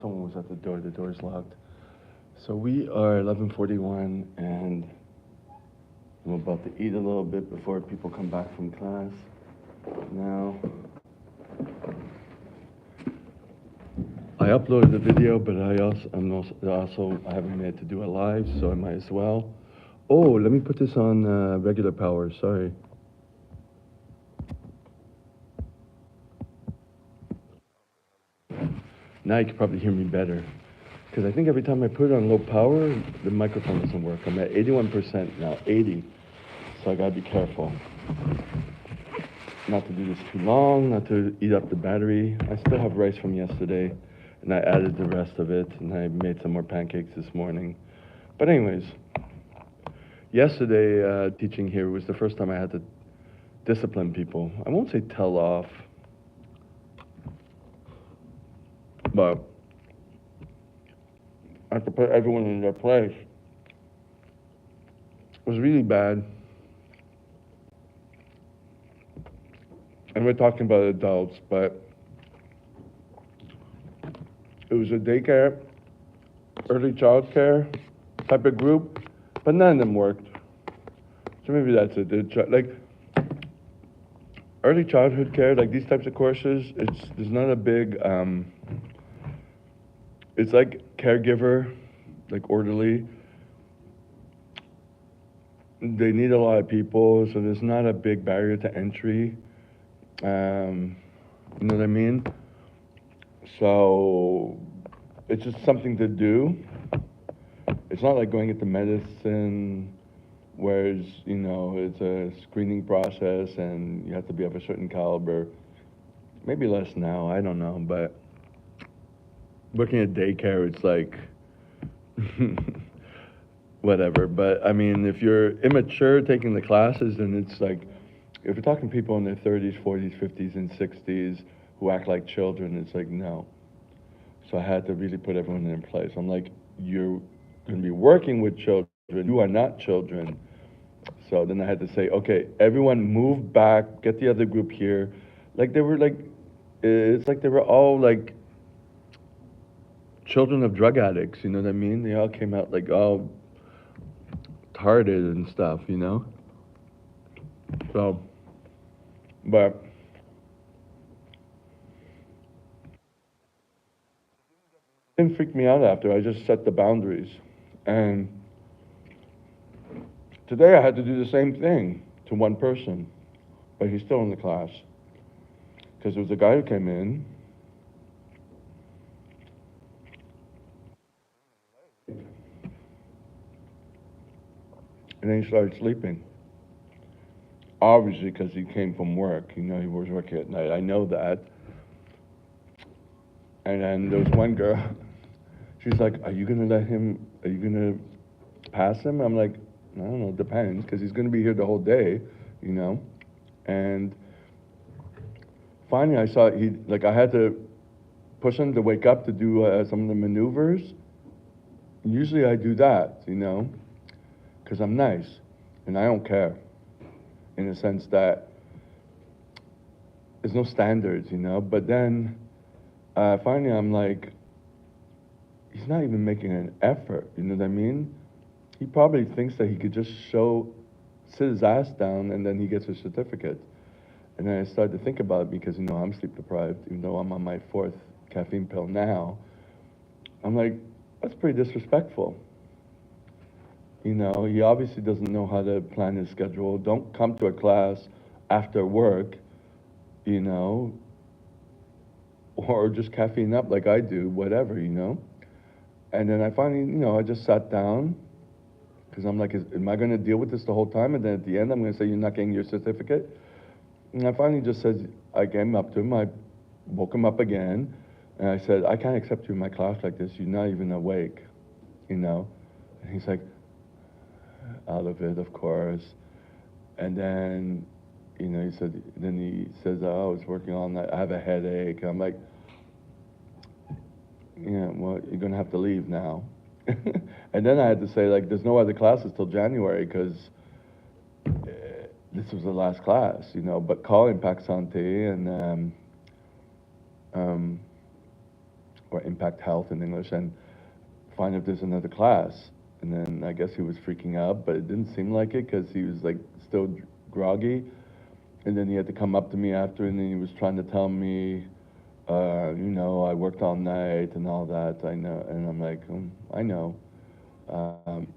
Someone was at the door's locked. So we are 11:41 and I'm about to eat a little bit before people come back from class. Now, I uploaded the video, but I haven't made it to do it live, so I might as well. Oh, let me put this on regular power, sorry. Now you can probably hear me better. Because I think every time I put it on low power, the microphone doesn't work. I'm at 81% now, 80. So I gotta be careful. Not to do this too long, not to eat up the battery. I still have rice from yesterday, and I added the rest of it, and I made some more pancakes this morning. But anyways, yesterday teaching here was the first time I had to discipline people. I won't say tell off, but I have to put everyone in their place. It was really bad. And we're talking about adults, but it was a daycare, early child care type of group, but none of them worked. So maybe that's it. Like early childhood care, like these types of courses, there's not a big. It's like caregiver, like orderly. They need a lot of people, so there's not a big barrier to entry. Um, you know what I mean? So it's just something to do. It's not like going into medicine, whereas it's a screening process and you have to be of a certain caliber. Maybe less now, I don't know, but working at daycare, it's like whatever. But I mean, if you're immature taking the classes, then it's like if you're talking people in their 30s, 40s, 50s, and 60s who act like children, it's like no. So I had to really put everyone in place. I'm like, you're going to be working with children. You are not children. So then I had to say, okay, everyone move back, get the other group here. Like they were like, it's like they were all like children of drug addicts. You know what I mean? They all came out like all retarded and stuff. So, but it didn't freak me out after. I just set the boundaries. And today I had to do the same thing to one person, but he's still in the class. Because there was a guy who came in, and then he started sleeping. Obviously, because he came from work. He was working at night. I know that. And then there was one girl. She's like, "Are you gonna let him? Are you gonna pass him?" I'm like, "I don't know. Depends, because he's gonna be here the whole day, you know." And finally, I saw he like I had to push him to wake up to do some of the maneuvers. Usually, I do that, because I'm nice and I don't care, in the sense that there's no standards. But then finally, I'm like, he's not even making an effort. You know what I mean? He probably thinks that he could just sit his ass down, and then he gets a certificate. And then I started to think about it because I'm sleep deprived, even though I'm on my fourth caffeine pill now. I'm like, that's pretty disrespectful. He obviously doesn't know how to plan his schedule. Don't come to a class after work, you know, or just caffeine up like I do, whatever. And then I finally, I just sat down because I'm like, am I going to deal with this the whole time? And then at the end, I'm going to say, you're not getting your certificate. And I finally just said, I came up to him, I woke him up again, and I said, I can't accept you in my class like this. You're not even awake, you know? And he's like, out of it, of course. And then, he says, oh, I was working all night. I have a headache. I'm like, yeah, well, you're going to have to leave now. And then I had to say, like, there's no other classes till January because this was the last class. But call Impact Santé and um, or impact health in English, and find if there's another class. And then I guess he was freaking out, but it didn't seem like it because he was like still groggy. And then he had to come up to me after, and then he was trying to tell me, I worked all night and all that. I know, and I'm like, I know. Um,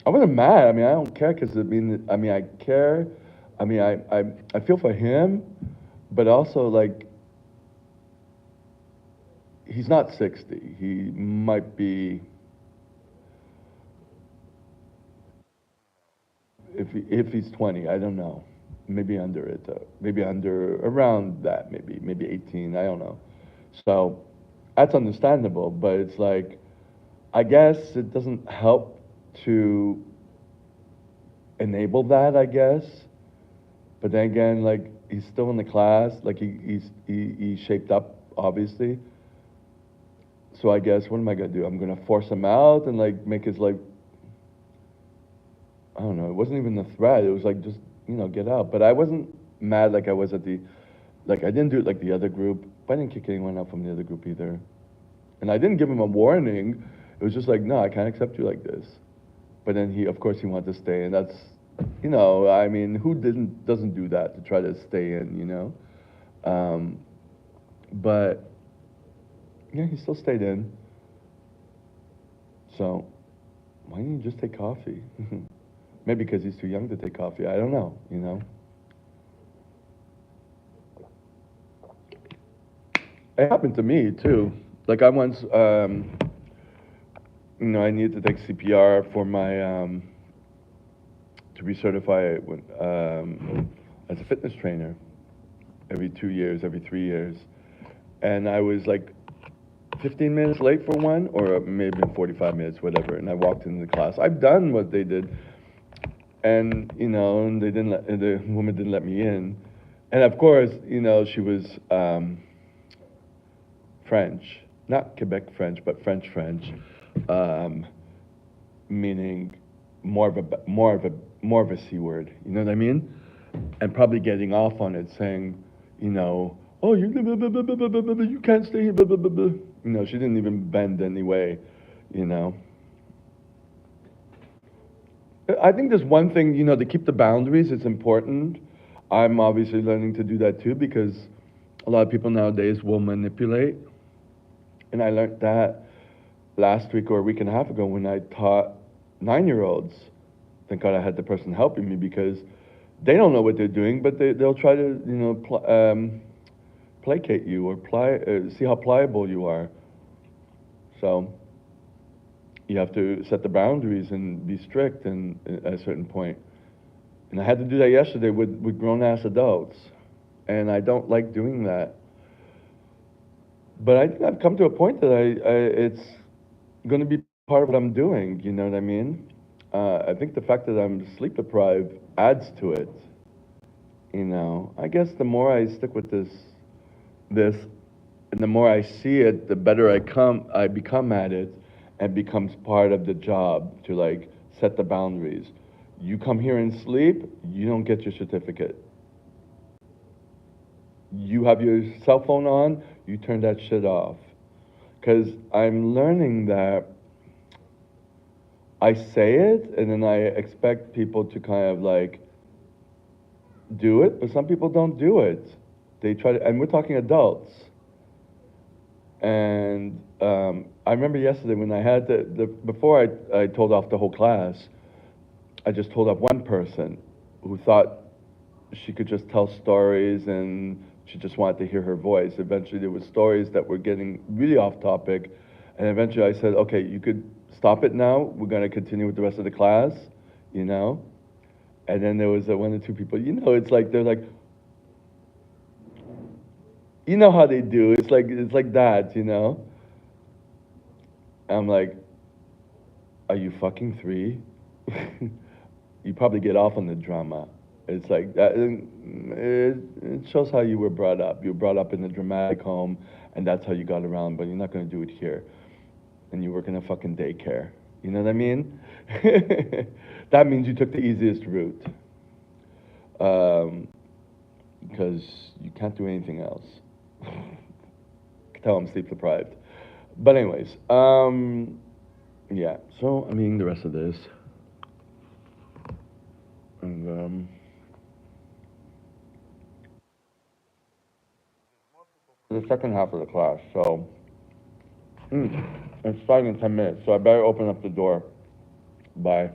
I wasn't mad. I mean, I don't care because I care. I mean, I feel for him, but also like he's not 60. He might be, if he's 20, I don't know. Maybe under it, maybe under around that, maybe 18. I don't know. So that's understandable, but it's like I guess it doesn't help to enable that. I guess, but then again, like he's still in the class, like he's shaped up obviously. So I guess what am I gonna do? I'm gonna force him out and like make his life. I don't know. It wasn't even a threat. It was like just get out. But I wasn't mad like I was at the like I didn't do it like the other group. But I didn't kick anyone out from the other group either. And I didn't give him a warning. It was just like, no, I can't accept you like this. But then of course, he wanted to stay, and that's, I mean, who doesn't do that to try to stay in. But yeah, he still stayed in. So why didn't you just take coffee? Maybe because he's too young to take coffee. I don't know. It happened to me too. Like I once, I needed to take CPR for my to be certified as a fitness trainer every 2 years, every 3 years, and I was like 15 minutes late for one, or maybe 45 minutes, whatever. And I walked into the class. I've done what they did, and and the woman didn't let me in, and of course, she was French, not Quebec French, but French, um, meaning more of a C word. You know what I mean? And probably getting off on it, saying, oh, you can't stay here. Blah, blah, blah, blah. She didn't even bend anyway. You know. I think there's one thing, to keep the boundaries. It's important. I'm obviously learning to do that too because a lot of people nowadays will manipulate. And I learned that last week or a week and a half ago when I taught 9-year-olds. Thank God I had the person helping me because they don't know what they're doing, but they'll try to, placate you or see how pliable you are. So you have to set the boundaries and be strict at a certain point. And I had to do that yesterday with grown-ass adults. And I don't like doing that. But I think I've come to a point that it's going to be part of what I'm doing, you know what I mean? I think the fact that I'm sleep deprived adds to it. I guess the more I stick with this, and the more I see it, the better I become at it, and becomes part of the job to like set the boundaries. You come here and sleep, you don't get your certificate. You have your cell phone on, you turn that shit off. Because I'm learning that I say it, and then I expect people to kind of like do it, but some people don't do it. They try to, and we're talking adults. And I remember yesterday when I had before I told off the whole class, I just told off one person who thought she could just tell stories and she just wanted to hear her voice. Eventually there were stories that were getting really off topic, and eventually I said, okay, you could stop it now. We're going to continue with the rest of the class, you know? And then there was one or two people, it's like, they're like, you know how they do. It's like that. I'm like, are you fucking 3? You probably get off on the drama. It's like that. It shows how you were brought up. You were brought up in a dramatic home, and that's how you got around. But you're not going to do it here. And you work in a fucking daycare. You know what I mean? That means you took the easiest route. Because you can't do anything else. Tell I'm sleep deprived. But anyways, yeah. So I'm eating the rest of this, and the second half of the class. So it's starting in 10 minutes. So I better open up the door. Bye.